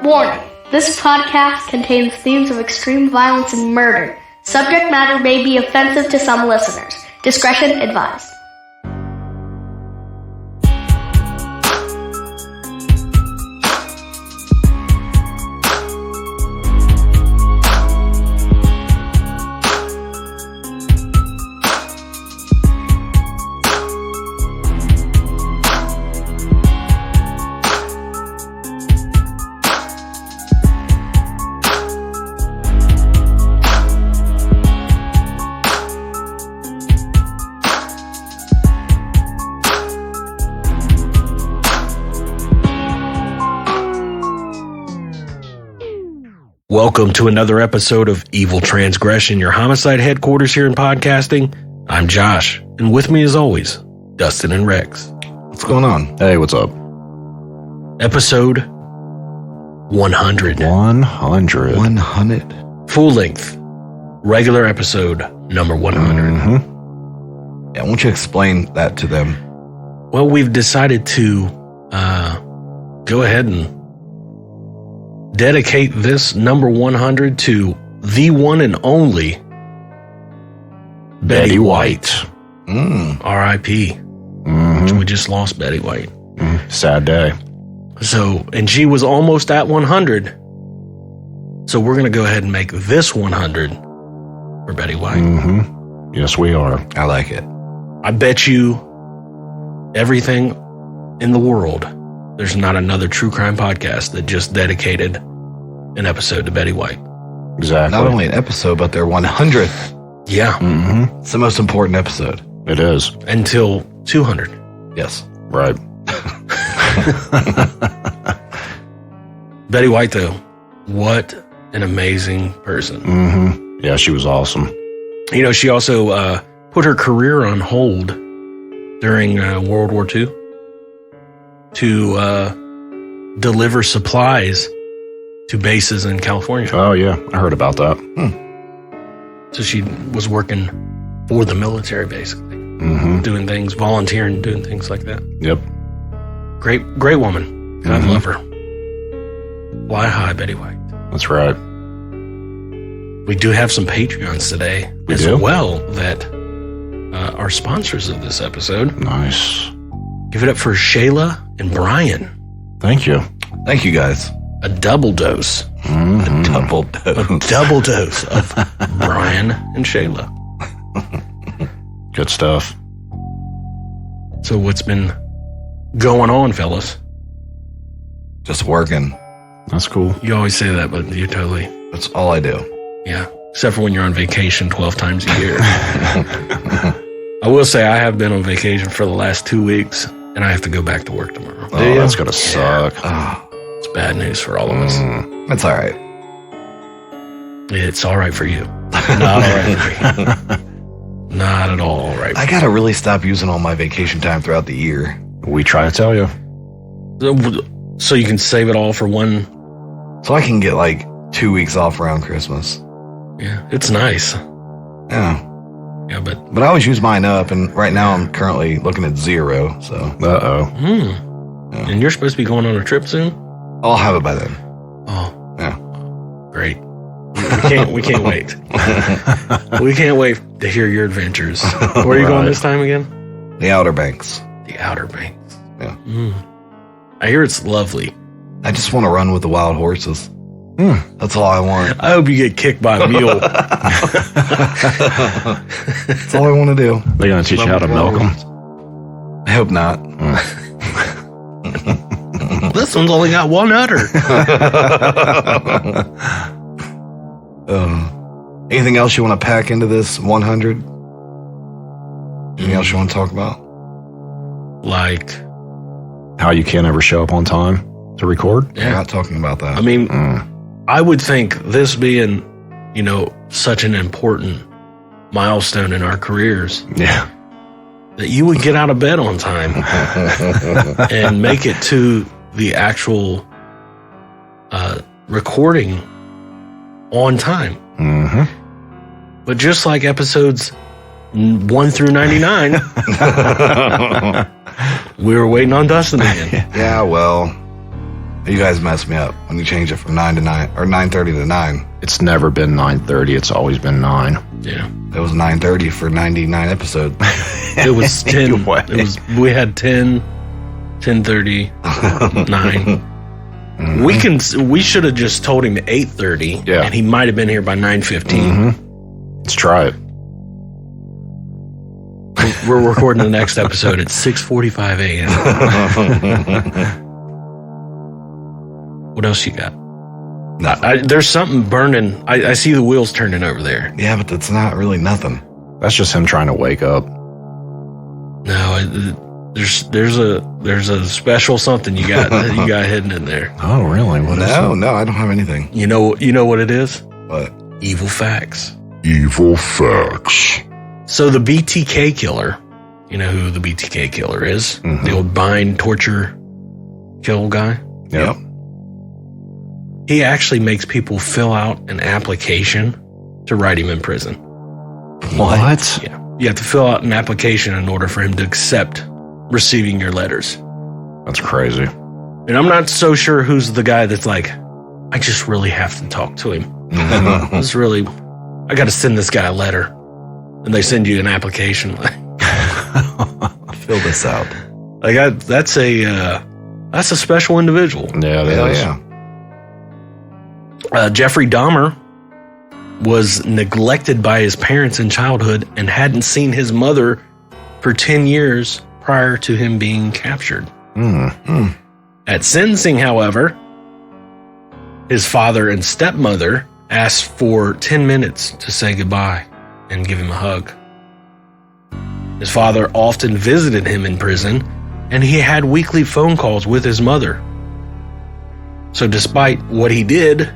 Warning, this podcast contains themes of extreme violence and murder. Subject matter may be offensive to some listeners. Discretion advised. Welcome to another episode of Evil Transgression, your homicide headquarters here in podcasting. I'm Josh, and with me as always, Dustin and Rex. What's going on? Hey, what's up? Episode 100. 100. Full length. Regular episode number 100. Mm-hmm. Yeah, won't you explain that to them? Well, we've decided to go ahead and dedicate this number 100 to the one and only Betty White. R.I.P. We just lost Betty White. Sad day. So, and she was almost at 100. So we're going to go ahead and make this 100 for Betty White. Yes, we are. I like it. I bet you everything in the world, there's not another true crime podcast that just dedicated an episode to Betty White. Exactly. Not only an episode, but their 100th. Yeah. It's the most important episode. It is. Until 200. Yes. Right. Betty White, though, what an amazing person. Yeah, she was awesome. You know, she also put her career on hold during World War II to deliver supplies to bases in California. Oh, yeah. I heard about that. So she was working for the military, basically. Doing things, volunteering, doing things like that. Yep. Great woman. I love her. Fly high, Betty White. That's right. We do have some Patreons today as well that are sponsors of this episode. Nice. Give it up for Shayla and Brian. Thank you. Thank you, guys. A double dose. A double dose. A double dose of Brian and Shayla. Good stuff. So what's been going on, fellas? Just working. That's cool. You always say that, but you totally... That's all I do. Yeah. Except for when you're on vacation 12 times a year. I will say I have been on vacation for the last 2 weeks, and I have to go back to work tomorrow. Oh, that's going to suck. It's bad news for all of us. That's all right. It's all right for you. Not all right for me. Not at all right. I got to really stop using all my vacation time throughout the year. We try to tell you. So you can save it all for one. So I can get like 2 weeks off around Christmas. Yeah, it's nice. Yeah. Yeah, but I always use mine up, and right now I'm currently looking at 0, so. Uh-oh. Yeah. And you're supposed to be going on a trip soon? I'll have it by then. Oh. Yeah. Great. We can't wait. We can't wait to hear your adventures. Where are you going this time again? The Outer Banks. The Outer Banks. Yeah. I hear it's lovely. I just want to run with the wild horses. That's all I want. I hope you get kicked by a mule. That's all I want to do. They're going to teach you how to milk them. I hope not. This one's only got one udder. Anything else you want to pack into this 100? Anything else you want to talk about? Like how you can't ever show up on time to record? Yeah. We're not talking about that. I mean, I would think this being, such an important milestone in our careers. Yeah. That you would get out of bed on time and make it to the actual recording on time. But just like episodes 1 through 99, we were waiting on Dustin again. Yeah, well, You guys messed me up when you changed it from 9 to 9 or 9:30 to 9. It's never been 9:30. It's always been 9. Yeah. It was 9:30 for 99 episodes. It was 10. Anyway. We had 10, 10:30, 9. We should have just told him 8:30. Yeah. And he might have been here by 9:15. Mm-hmm. Let's try it. We're recording the next episode at 6:45 a.m. What else you got? There's something burning. I see the wheels turning over there. Yeah, but that's not really nothing. That's just him trying to wake up. No, there's a special something you got hidden in there. Oh, really? What is it? No, I don't have anything. You know what it is? What? Evil facts. Evil facts. So the BTK Killer, you know who the BTK Killer is? Mhm. The old bind, torture, kill guy. Yep. He actually makes people fill out an application to write him in prison. What? Yeah. You have to fill out an application in order for him to accept receiving your letters. That's crazy. And I'm not so sure who's the guy that's like, I just really have to talk to him. I got to send this guy a letter. And they send you an application. Fill this out. Like that's a special individual. Yeah, that Hell is. yeah. Jeffrey Dahmer was neglected by his parents in childhood and hadn't seen his mother for 10 years prior to him being captured. At sentencing, however, his father and stepmother asked for 10 minutes to say goodbye and give him a hug. His father often visited him in prison, and he had weekly phone calls with his mother. So despite what he did,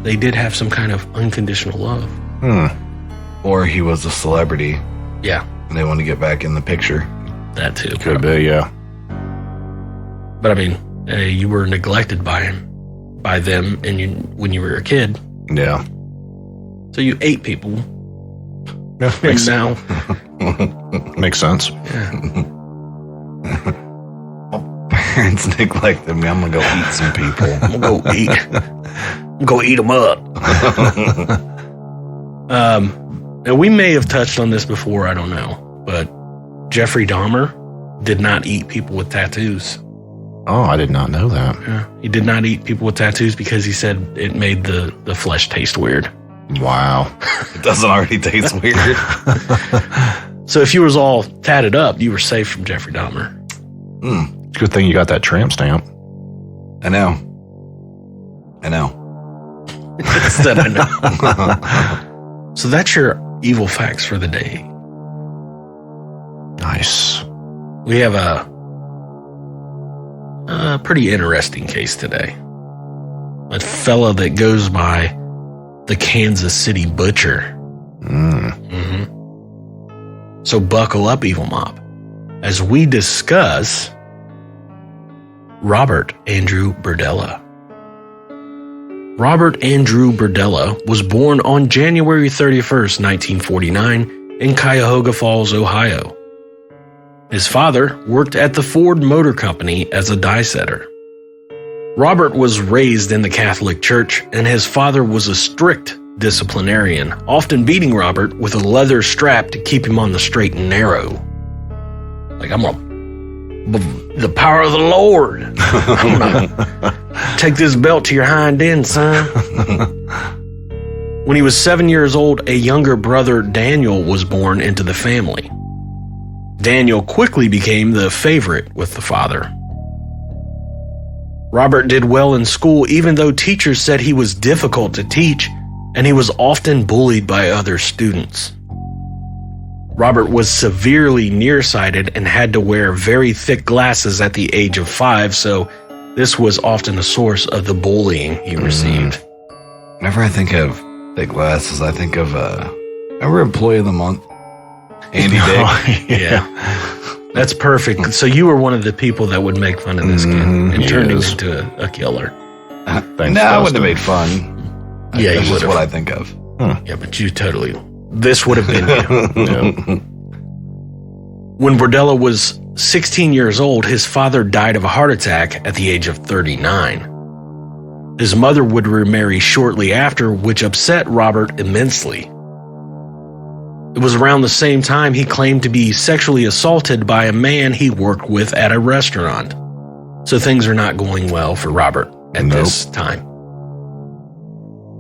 they did have some kind of unconditional love. Or he was a celebrity Yeah, and they want to get back in the picture. that too. Could be, yeah. But I mean, you were neglected by them, and when you were a kid, Yeah. so you ate people. Yeah, And now, makes sense. yeah, Parents neglected me. I'm going to go eat some people. I'm gonna go eat them up. And we may have touched on this before, I don't know, but Jeffrey Dahmer did not eat people with tattoos. Oh, I did not know that. Yeah, he did not eat people with tattoos because he said it made the flesh taste weird. Wow. It doesn't already taste weird. So if you was all tatted up, you were safe from Jeffrey Dahmer. It's a good thing you got that tramp stamp. I know. That I know. So that's your evil facts for the day. Nice. We have a pretty interesting case today. A fella that goes by the Kansas City Butcher. So buckle up, Evil Mob, as we discuss Robert Andrew Berdella. Robert Andrew Berdella was born on January 31st, 1949 in Cuyahoga Falls, Ohio. His father worked at the Ford Motor Company as a die setter. Robert was raised in the Catholic Church, and his father was a strict disciplinarian, often beating Robert with a leather strap to keep him on the straight and narrow. Like, the power of the Lord. I'm gonna take this belt to your hind end, son. When he was 7 years old, a younger brother, Daniel, was born into the family. Daniel quickly became the favorite with the father. Robert did well in school, even though teachers said he was difficult to teach, and he was often bullied by other students. Robert was severely nearsighted and had to wear very thick glasses at the age of 5, so this was often a source of the bullying he received. Whenever I think of thick glasses, I think of, remember Employee of the Month? Andy Dick. Yeah. That's perfect. So you were one of the people that would make fun of this kid and turned him into a killer. No, I wouldn't have made fun. Yeah, That's you just would what I have. think of. Yeah, but you totally... This would have been you. Yeah. When Berdella was 16 years old, his father died of a heart attack at the age of 39. His mother would remarry shortly after, which upset Robert immensely. It was around the same time he claimed to be sexually assaulted by a man he worked with at a restaurant. So things are not going well for Robert at this time.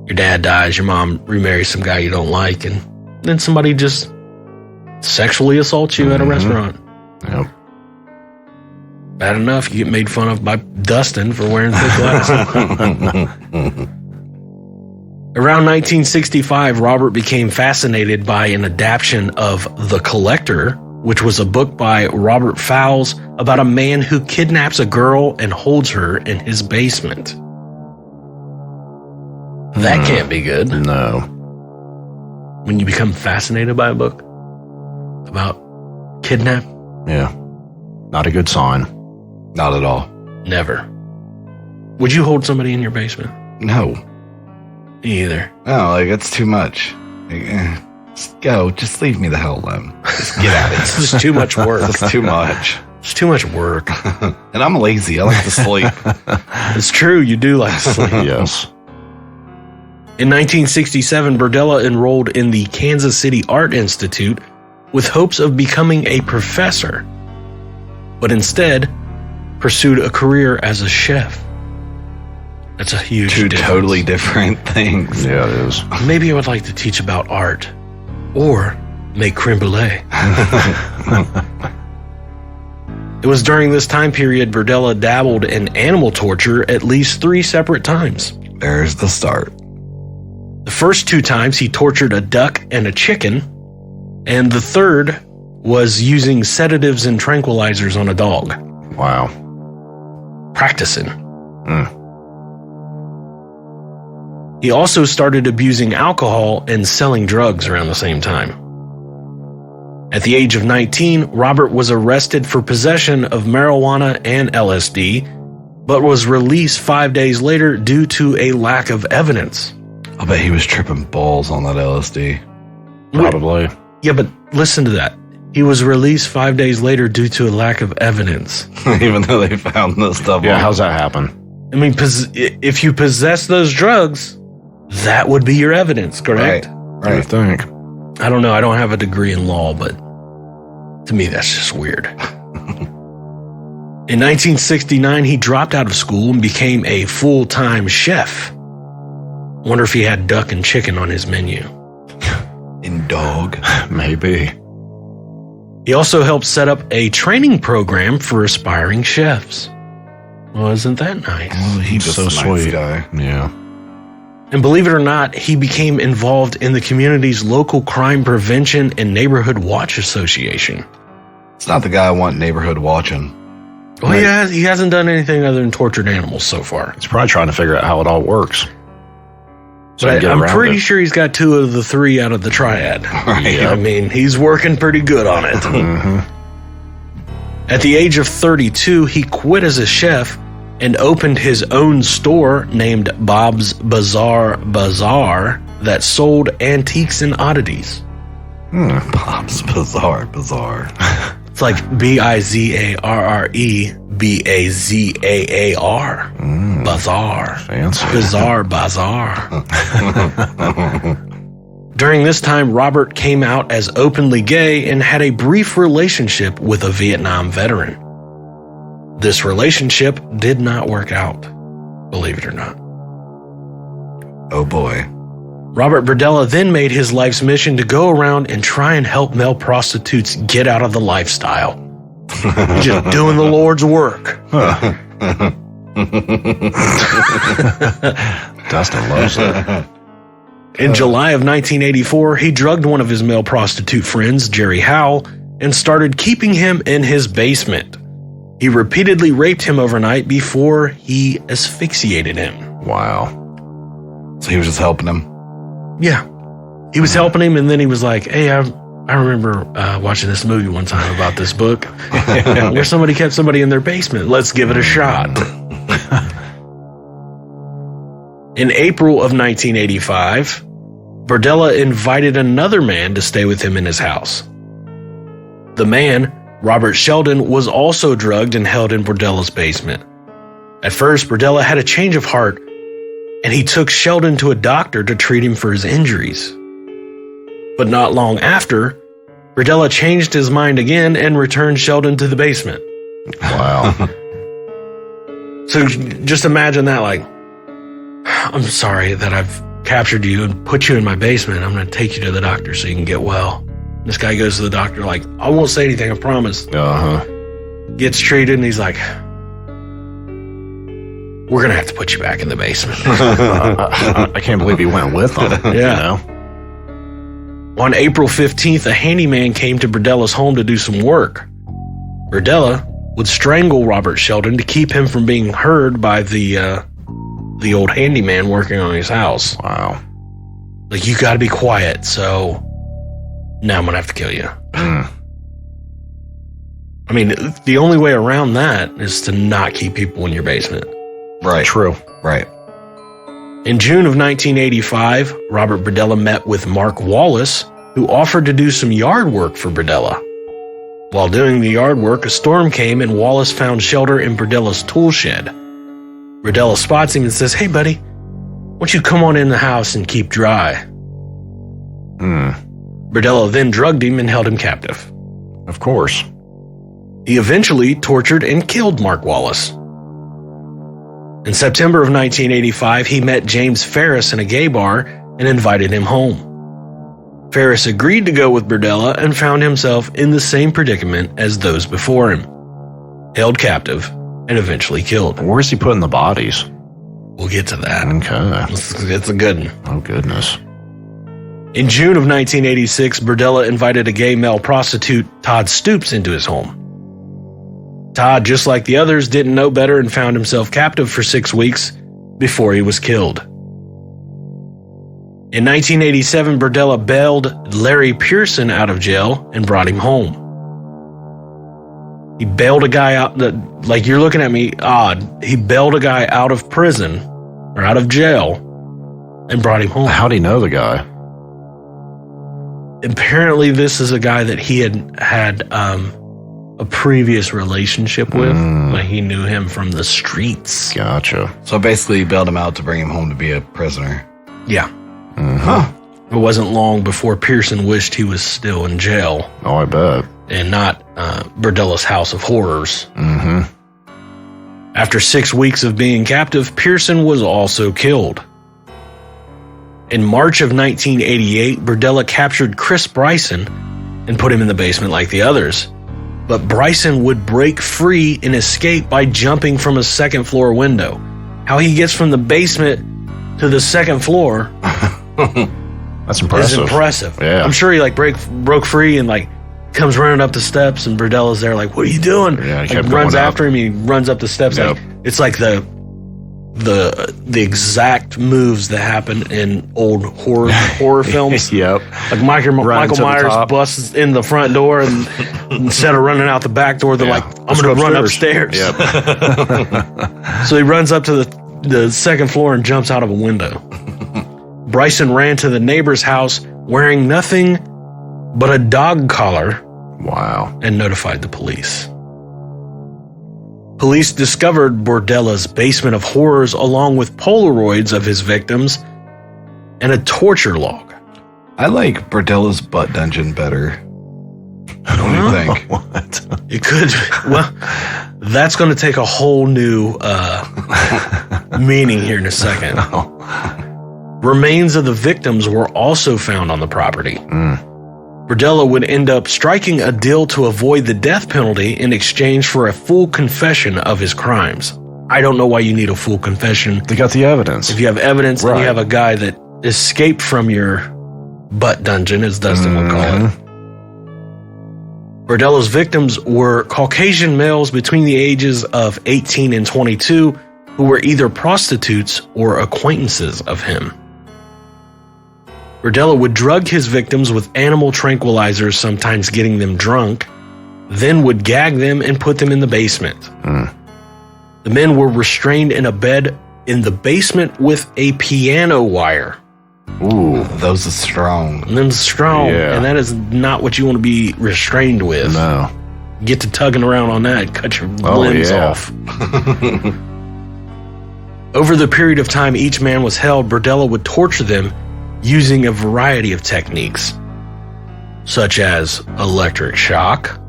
Your dad dies, your mom remarries some guy you don't like, and then somebody just sexually assaults you at a restaurant. Yep. Bad enough, you get made fun of by Dustin for wearing thick glasses. Around 1965, Robert became fascinated by an adaptation of The Collector, which was a book by Robert Fowles about a man who kidnaps a girl and holds her in his basement. That can't be good. No. When you become fascinated by a book about kidnap? Yeah. Not a good sign. Not at all. Never. Would you hold somebody in your basement? No. Me either. No, like, it's too much. Like, just go. Just leave me the hell alone. Just get out of here. It's just too much work. It's too much. It's too much work. And I'm lazy. I like to sleep. It's true, you do like to sleep. Yes. In 1967, Berdella enrolled in the Kansas City Art Institute with hopes of becoming a professor, but instead pursued a career as a chef. That's a huge difference. Totally different things. Yeah, it is. Maybe I would like to teach about art or make creme brulee. It was during this time period Berdella dabbled in animal torture at least 3 separate times. There's the start. The first 2 times he tortured a duck and a chicken, and the third was using sedatives and tranquilizers on a dog. Wow. Practicing. He also started abusing alcohol and selling drugs around the same time. At the age of 19, Robert was arrested for possession of marijuana and LSD, but was released 5 days later due to a lack of evidence. I bet he was tripping balls on that LSD. Probably. Yeah, but listen to that. He was released 5 days later due to a lack of evidence. Even though they found this stuff. Yeah, how's that happen? I mean, if you possess those drugs, that would be your evidence, correct? Right. I think. I don't know. I don't have a degree in law, but to me, that's just weird. In 1969, he dropped out of school and became a full-time chef. Wonder if he had duck and chicken on his menu. In dog. Maybe. He also helped set up a training program for aspiring chefs. Well, isn't that nice? Well, he's so just a nice sweet. guy. Yeah. And believe it or not, he became involved in the community's local crime prevention and neighborhood watch association. It's not the guy I want neighborhood watching. Well, he hasn't done anything other than tortured animals so far. He's probably trying to figure out how it all works. So But I'm pretty it. sure he's got 2 of the 3 out of the triad. Right. I mean, he's working pretty good on it. At the age of 32, he quit as a chef and opened his own store named Bob's Bazaar Bazaar that sold antiques and oddities. Bob's Bazaar. It's like Bizarre Bazaar. Bazaar. Fancy. Bizarre Bazaar. During this time, Robert came out as openly gay and had a brief relationship with a Vietnam veteran. This relationship did not work out, believe it or not. Oh boy. Robert Berdella then made his life's mission to go around and try and help male prostitutes get out of the lifestyle. He's just doing the Lord's work. Dustin loves it. In July of 1984, he drugged one of his male prostitute friends, Jerry Howell, and started keeping him in his basement. He repeatedly raped him overnight before he asphyxiated him. Wow. So he was just helping him. Yeah. He was helping him, and then he was like, hey, I remember watching this movie one time about this book where somebody kept somebody in their basement. Let's give it a shot. In April of 1985, Berdella invited another man to stay with him in his house. The man, Robert Sheldon was also drugged and held in Berdella's basement. At first, Berdella had a change of heart, and he took Sheldon to a doctor to treat him for his injuries. But not long after, Berdella changed his mind again and returned Sheldon to the basement. Wow. So just imagine that, like, I'm sorry that I've captured you and put you in my basement. I'm going to take you to the doctor so you can get well. This guy goes to the doctor like, I won't say anything, I promise. Gets treated, and he's like, we're going to have to put you back in the basement. I can't believe he went with them. Yeah. You know? On April 15th, a handyman came to Berdella's home to do some work. Berdella would strangle Robert Sheldon to keep him from being heard by the old handyman working on his house. Wow. Like, you got to be quiet, so now I'm going to have to kill you. I mean, the only way around that is to not keep people in your basement. Right. True. Right. In June of 1985, Robert Berdella met with Mark Wallace, who offered to do some yard work for Berdella. While doing the yard work, a storm came and Wallace found shelter in Berdella's tool shed. Berdella spots him and says, hey, buddy, why don't you come on in the house and keep dry? Berdella then drugged him and held him captive. Of course. He eventually tortured and killed Mark Wallace. In September of 1985, he met James Ferris in a gay bar and invited him home. Ferris agreed to go with Berdella and found himself in the same predicament as those before him. Held captive and eventually killed. Where's he putting the bodies? We'll get to that. Okay. It's a good one. Oh, goodness. In June of 1986, Berdella invited a gay male prostitute, Todd Stoops, into his home. Todd, just like the others, didn't know better and found himself captive for 6 weeks before he was killed. In 1987, Berdella bailed Larry Pearson out of jail and brought him home. He bailed a guy out, like, you're looking at me odd. He bailed a guy out of prison or out of jail and brought him home. How'd he know the guy? Apparently, this is a guy that he had a previous relationship with. Like, he knew him from the streets. Gotcha. So basically, you bailed him out to bring him home to be a prisoner. Yeah. It wasn't long before Pearson wished he was still in jail. Oh, I bet. And not Berdella's House of Horrors. After 6 weeks of being captive, Pearson was also killed. In March of 1988, Berdella captured Chris Bryson and put him in the basement like the others. But Bryson would break free and escape by jumping from a second-floor window. How he gets from the basement to the second floor That's impressive. is impressive. Yeah. I'm sure he broke free and comes running up the steps, and Berdella's there like, what are you doing? Yeah, he kept runs going up. after him. He runs up the steps. Yep. It's like the exact moves that happen in old horror films. Yep. Like Michael Run to the Myers top. busts in the front door, and instead of running out the back door, they're like, I'm going to run upstairs. Yep. So he runs up to the second floor and jumps out of a window. Bryson ran to the neighbor's house wearing nothing but a dog collar Wow. and notified the police. Police discovered Berdella's basement of horrors along with Polaroids of his victims and a torture log. I like Berdella's butt dungeon better. Don't you think? What? It could, well, that's going to take a whole new meaning here in a second. Remains of the victims were also found on the property. Berdella would end up striking a deal to avoid the death penalty in exchange for a full confession of his crimes. I don't know why you need a full confession. They got the evidence. If you have evidence and Right. you have a guy that escaped from your butt dungeon, as Dustin would call it. Berdella's victims were Caucasian males between the ages of 18 and 22 who were either prostitutes or acquaintances of him. Berdella would drug his victims with animal tranquilizers, sometimes getting them drunk, then would gag them and put them in the basement. The men were restrained in a bed in the basement with a piano wire. Ooh. Those are strong. And then strong, Yeah. and that is not what you want to be restrained with. No. get to tugging around on that, cut your limbs off. Over the period of time each man was held, Berdella would torture them using a variety of techniques, such as electric shock,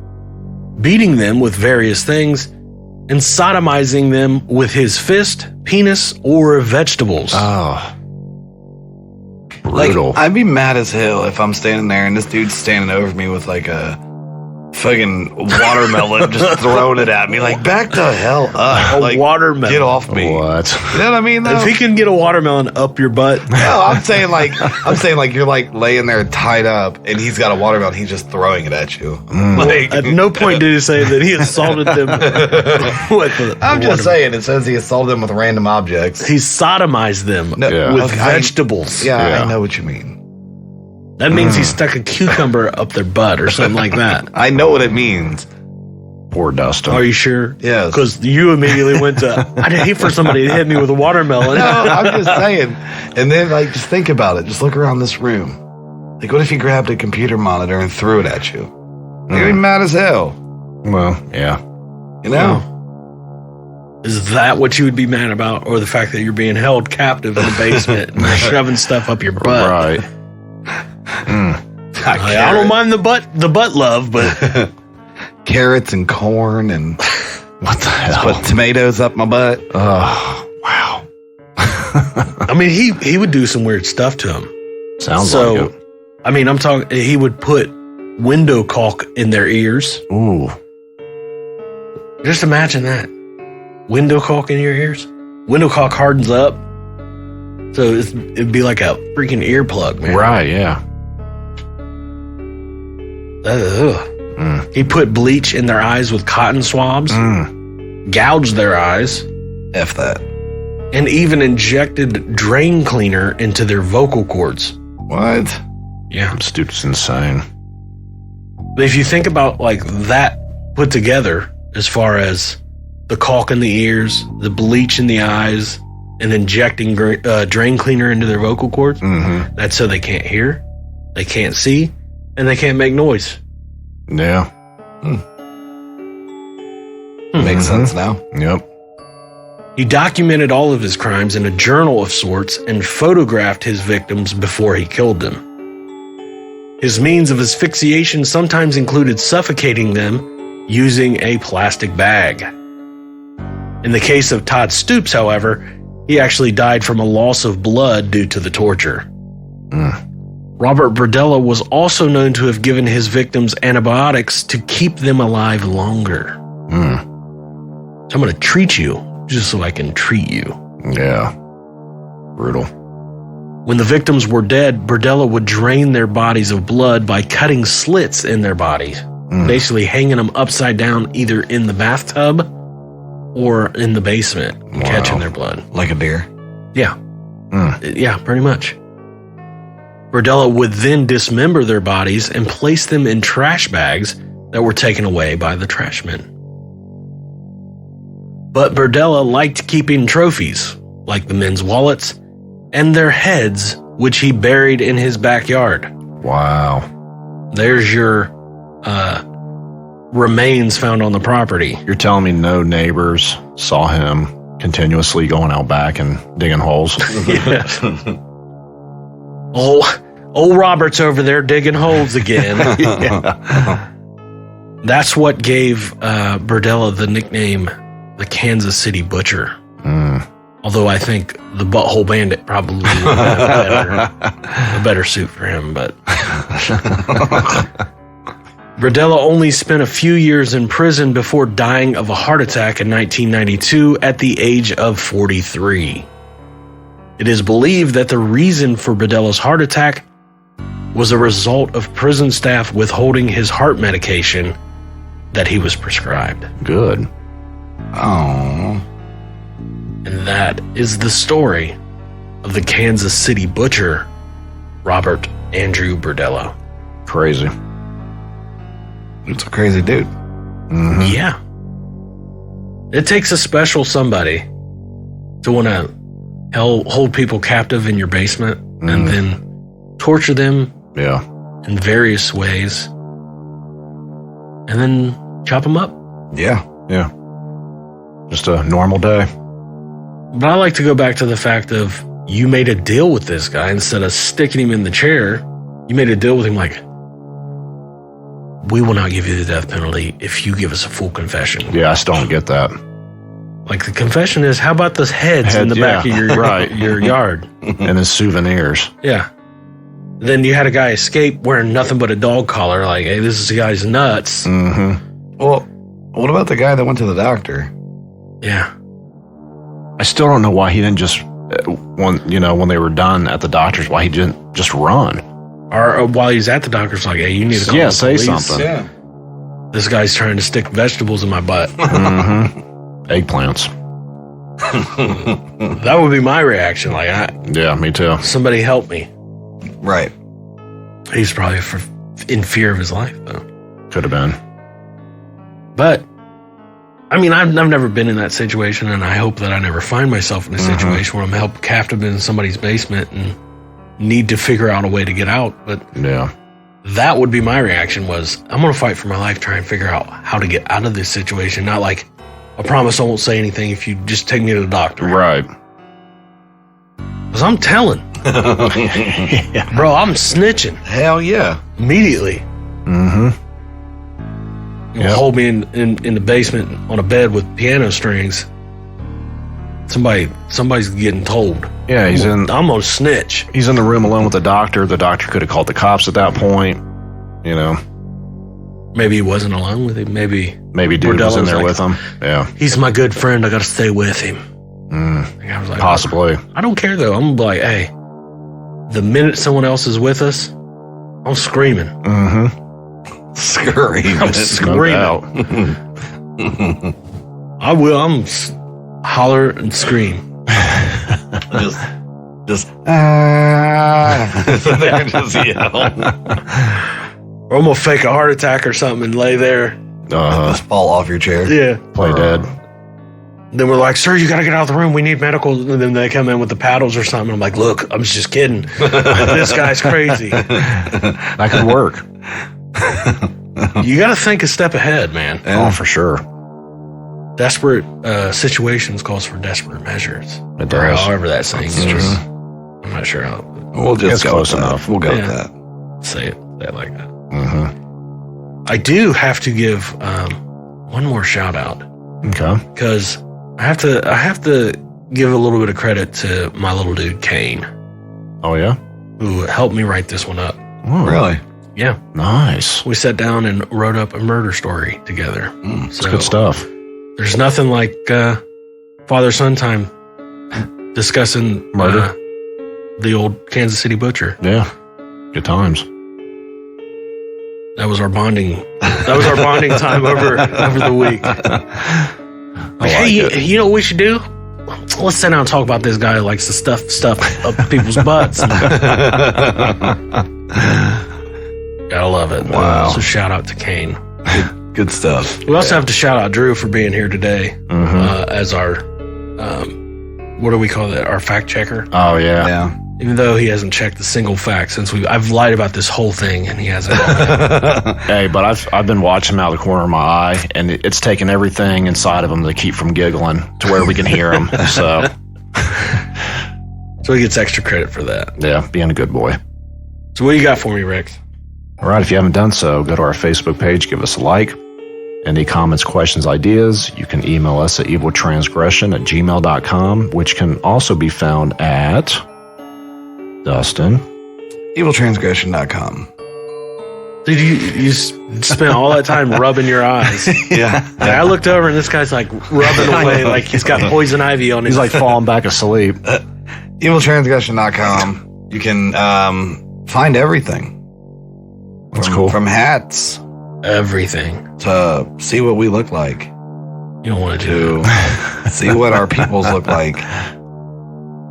beating them with various things, and sodomizing them with his fist, penis, or vegetables. Oh. Brutal. Like, I'd be mad as hell if I'm standing there and this dude's standing over me with like a fucking watermelon just throwing it at me. Like, back the hell up. A watermelon. Get off me. What? You know what I mean, though? If he can get a watermelon up your butt. No, I'm saying like you're like laying there tied up and he's got a watermelon, he's just throwing it at you. Like, At no point did he say that he assaulted them with I'm just saying, it says he assaulted them with random objects. He sodomized them No, with okay, vegetables. I know what you mean. That means he stuck a cucumber up their butt or something like that. I know what it means. Poor Dustin. Are you sure? Yes. Because you immediately went to, I'd hate for somebody to hit me with a watermelon. No, I'm just saying. And then, like, just think about it. Just look around this room. Like, what if you grabbed a computer monitor and threw it at you? You'd be mad as hell. Well, yeah. You know? Is that what you would be mad about? Or the fact that you're being held captive in the basement and they're shoving stuff up your butt? Right. I don't mind the butt love, but Carrots and corn and What the hell? put tomatoes up my butt. Oh, wow. I mean, he would do some weird stuff to him. Sounds So, like it. I mean, I'm talking, he would put window caulk in their ears. Ooh. Just imagine that. Window caulk in your ears. Window caulk hardens up. So it'd be like a freaking earplug, man. Right, yeah. He put bleach in their eyes with cotton swabs, gouged their eyes, F that. and even injected drain cleaner into their vocal cords. What? Yeah. Stupid's insane. But if you think about like that put together, as far as the caulk in the ears, the bleach in the eyes, and injecting drain cleaner into their vocal cords, that's so they can't hear, they can't see, and they can't make noise. Yeah. Makes sense now. Yep. He documented all of his crimes in a journal of sorts and photographed his victims before he killed them. His means of asphyxiation sometimes included suffocating them using a plastic bag. In the case of Todd Stoops, however, he actually died from a loss of blood due to the torture. Robert Berdella was also known to have given his victims antibiotics to keep them alive longer. So I'm going to treat you just so I can treat you. Yeah. Brutal. When the victims were dead, Berdella would drain their bodies of blood by cutting slits in their bodies, basically hanging them upside down either in the bathtub or in the basement, catching their blood. Like a deer. Yeah. Yeah, pretty much. Berdella would then dismember their bodies and place them in trash bags that were taken away by the trashmen. But Berdella liked keeping trophies, like the men's wallets and their heads, which he buried in his backyard. Wow. There's your remains found on the property. You're telling me no neighbors saw him continuously going out back and digging holes? Yeah. Old Robert's over there digging holes again. That's what gave Berdella the nickname the Kansas City Butcher. Although I think the Butthole Bandit probably would have a better suit for him. But Berdella only spent a few years in prison before dying of a heart attack in 1992 at the age of 43. It is believed that the reason for Berdella's heart attack was a result of prison staff withholding his heart medication that he was prescribed. Good. Oh. And that is the story of the Kansas City Butcher, Robert Andrew Berdella. Crazy. It's a crazy dude. Yeah. It takes a special somebody to want to hold people captive in your basement and then torture them Yeah. in various ways and then chop them up. Yeah. Yeah. Just a normal day. But I like to go back to the fact of you made a deal with this guy instead of sticking him in the chair. You made a deal with him like, we will not give you the death penalty if you give us a full confession. Yeah, I still don't get that. Like the confession is, how about those heads in the back of your yard? And his souvenirs. Yeah. Then you had a guy escape wearing nothing but a dog collar. Like, hey, this is the guy's nuts. Mm-hmm. Well, what about the guy that went to the doctor? Yeah. I still don't know why he didn't just, when they were done at the doctor's, why he didn't just run. Or while he's at the doctor's, like, hey, you need to call the say police. something. Yeah. This guy's trying to stick vegetables in my butt. Mm-hmm. Eggplants. That would be my reaction. Like, Yeah, me too. somebody help me. Right. He's probably in fear of his life, though. Could have been. But, I mean, I've never been in that situation, and I hope that I never find myself in a situation where I'm held captive in somebody's basement and need to figure out a way to get out. But Yeah. that would be my reaction was, I'm going to fight for my life, try and figure out how to get out of this situation. Not like, I promise I won't say anything if you just take me to the doctor. Right. Because I'm telling. Bro, I'm snitching Hell yeah. immediately. Mm-hmm. Yep. Hold me in the basement on a bed with piano strings. Somebody's getting told. Yeah, I'm gonna snitch. He's in the room alone with the doctor. The doctor could have called the cops at that point. Maybe he wasn't alone with him. Maybe Dude was in Berdella's there like, with him. Yeah. he's my good friend. I gotta stay with him. And I was like, Possibly. I don't care though. I'm like, hey, the minute someone else is with us, I'm screaming. Mm-hmm. Screaming. I'm screaming. No I will. Holler and scream. just just yell. Or I'm gonna fake a heart attack or something and lay there. Just fall off your chair. Yeah. Play dead. Then we're like, sir, you gotta get out of the room. We need medical. And then they come in with the paddles or something. I'm like, look, I'm just kidding. This guy's crazy. That could work. You gotta think a step ahead, man. Yeah. Oh, for sure. Desperate situations calls for desperate measures. It Or does. however that saying is. Mhm. I'm not sure how We'll just It's go close with that. enough. We'll go Yeah. with that. say it like that. Mm-hmm. I do have to give one more shout out Okay. because I have to give a little bit of credit to my little dude Kane, Oh, yeah? who helped me write this one up. Oh, Really? Yeah, Nice. we sat down and wrote up a murder story together. It's good stuff. There's nothing like father-son time discussing Murder. The old Kansas City Butcher. Yeah. Good times. That was our bonding. That was our bonding time over the week. Hey, you know what we should do? Let's sit down and talk about this guy who likes to stuff up people's butts. Gotta love it. Wow. So shout out to Kane. Good stuff. We also have to shout out Drew for being here today as our, what do we call that? Our fact checker. Oh, yeah. Yeah. Even though he hasn't checked a single fact since I've lied about this whole thing and he hasn't. Hey, but I've been watching him out of the corner of my eye, and it's taken everything inside of him to keep from giggling to where we can hear him. So, So he gets extra credit for that. yeah, being a good boy. So what you got for me, Rex? All right, if you haven't done so, go to our Facebook page, give us a like. Any comments, questions, ideas, you can email us at eviltransgression@gmail.com, which can also be found at Dustin. Eviltransgression.com. Dude, you spent all that time rubbing your eyes. Yeah. And I looked over and this guy's like rubbing away like he's got poison ivy on his. He's like falling back asleep. Eviltransgression.com. You can find everything. That's cool. From hats everything. to see what we look like, You don't want to do to see what our peoples look like,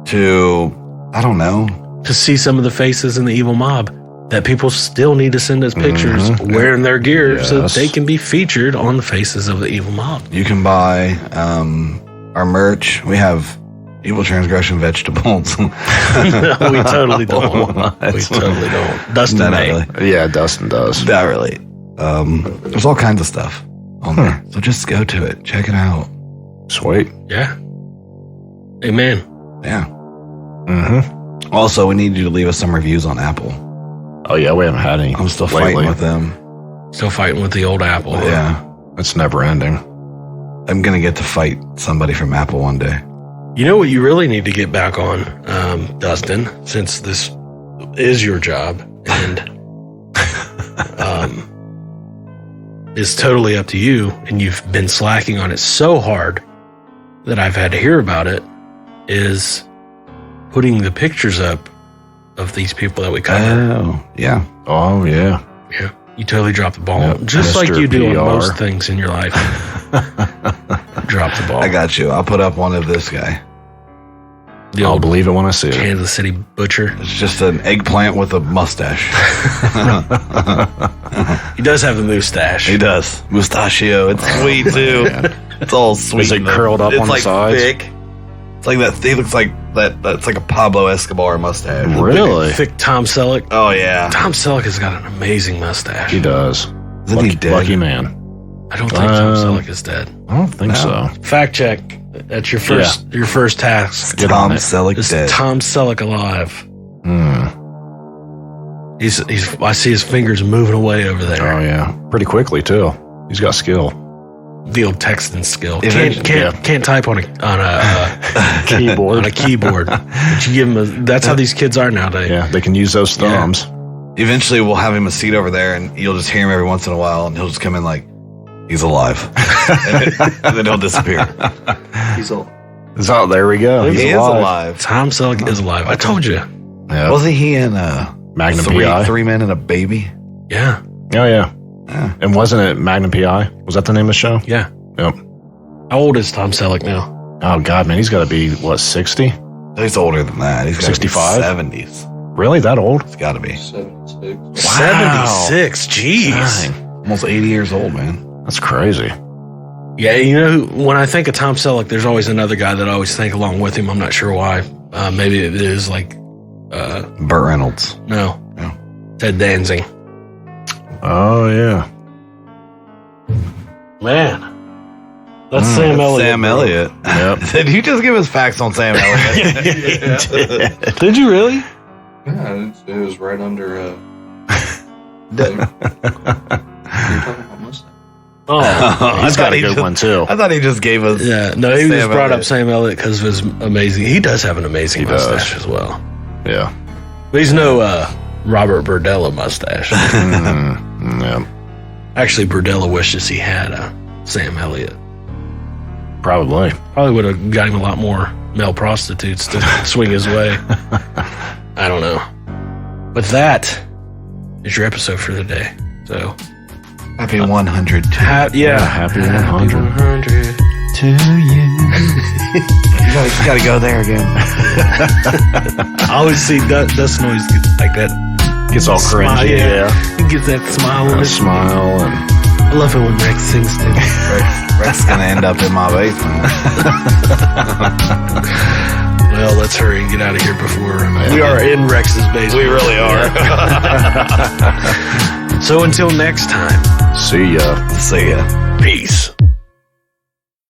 to, I don't know. to see some of the faces in the evil mob that people still need to send us pictures wearing their gear so that Yes. they can be featured on the faces of the evil mob. You can buy our merch. We have Evil Transgression vegetables. No, we totally don't. We totally don't. Dustin Not may. really. Yeah, Dustin does. Not really. There's all kinds of stuff. on there. So just go to it. Check it out. Sweet. Yeah. Amen. Yeah. Mm-hmm. Also, we need you to leave us some reviews on Apple. Oh, yeah, we haven't had any. I'm still lately. fighting with them. Still fighting with the old Apple. But yeah. It's never ending. I'm going to get to fight somebody from Apple one day. You know what you really need to get back on, Dustin, since this is your job and it's totally up to you, and you've been slacking on it so hard that I've had to hear about it, is putting the pictures up of these people that we cover. Oh, yeah. Oh, yeah. Yeah. You totally dropped the ball. Yep. Just Mr. like you do PR. on most things in your life. Drop the ball. I got you. I'll put up one of this guy. The I'll old believe it when I see it. Kansas City butcher. It's just an eggplant with a mustache. He does have a mustache. He does. Mustachio. It's sweet, too. It's all sweet. Is it curled up it's on the like sides? thick. It's like that. He looks like that. That's like a Pablo Escobar mustache. Really? Thick Tom Selleck. Oh, yeah. Tom Selleck has got an amazing mustache. He does. Isn't he dead? Lucky man. I don't think Tom Selleck is dead. I don't think so. Fact check. That's your first task. Get Tom on it. Selleck Is dead. Tom Selleck alive? Hmm. He's. I see his fingers moving away over there. Oh, yeah. Pretty quickly, too. He's got skill. The old texting skill. If Can't type on a Keyboard. on a keyboard. But you give him that's how these kids are nowadays. Yeah, they can use those thumbs. Eventually, we'll have him a seat over there, and you'll just hear him every once in a while, and he'll just come in like, he's alive. and then he'll disappear. So there we go. He He's is alive. Tom Selleck is alive. I told you. Yeah. Wasn't he in Magnum PI? Three Men and a Baby? Yeah. Oh, yeah. Yeah. And wasn't it Magnum PI? Was that the name of the show? Yeah. Yep. How old is Tom Selleck now? Oh, God, man. He's got to be, what, 60? He's older than that. He's got 65? 70s. Really? That old? It's got to be. 76. Jeez. Dang. Almost 80 years old, man. That's crazy. Yeah, you know, when I think of Tom Selleck, there's always another guy that I always think along with him. I'm not sure why. Maybe it is like, Burt Reynolds. no, No. Ted Danzig. Oh, yeah. Man, that's Sam Elliott. Sam bro. Elliott. Yep. Did you just give us facts on Sam Elliott? Did you really? Yeah, it was right under. Oh, He's got a he good just- one, too. I thought he just gave us. yeah. No, he was Sam brought up Elliott. Sam Elliott because of his amazing. He does have an amazing He does. mustache as well. Yeah. But he's no Robert Berdella mustache. Yeah. Actually, Berdella wishes he had Sam Elliott. Probably. Probably would have got him a lot more male prostitutes to swing his way. I don't know. But that is your episode for the day. So, Happy 100 to happy 100. 100. to you. You gotta go there again. I always see Dustin always gets like that. Gets all Smile, cringy. yeah. He gets that smile on A his smile and I love it when Rex sings too. Rex is gonna end up in my basement. Well, let's hurry and get out of here before we are in Rex's basement. We really are. So until next time, see ya. See ya. peace.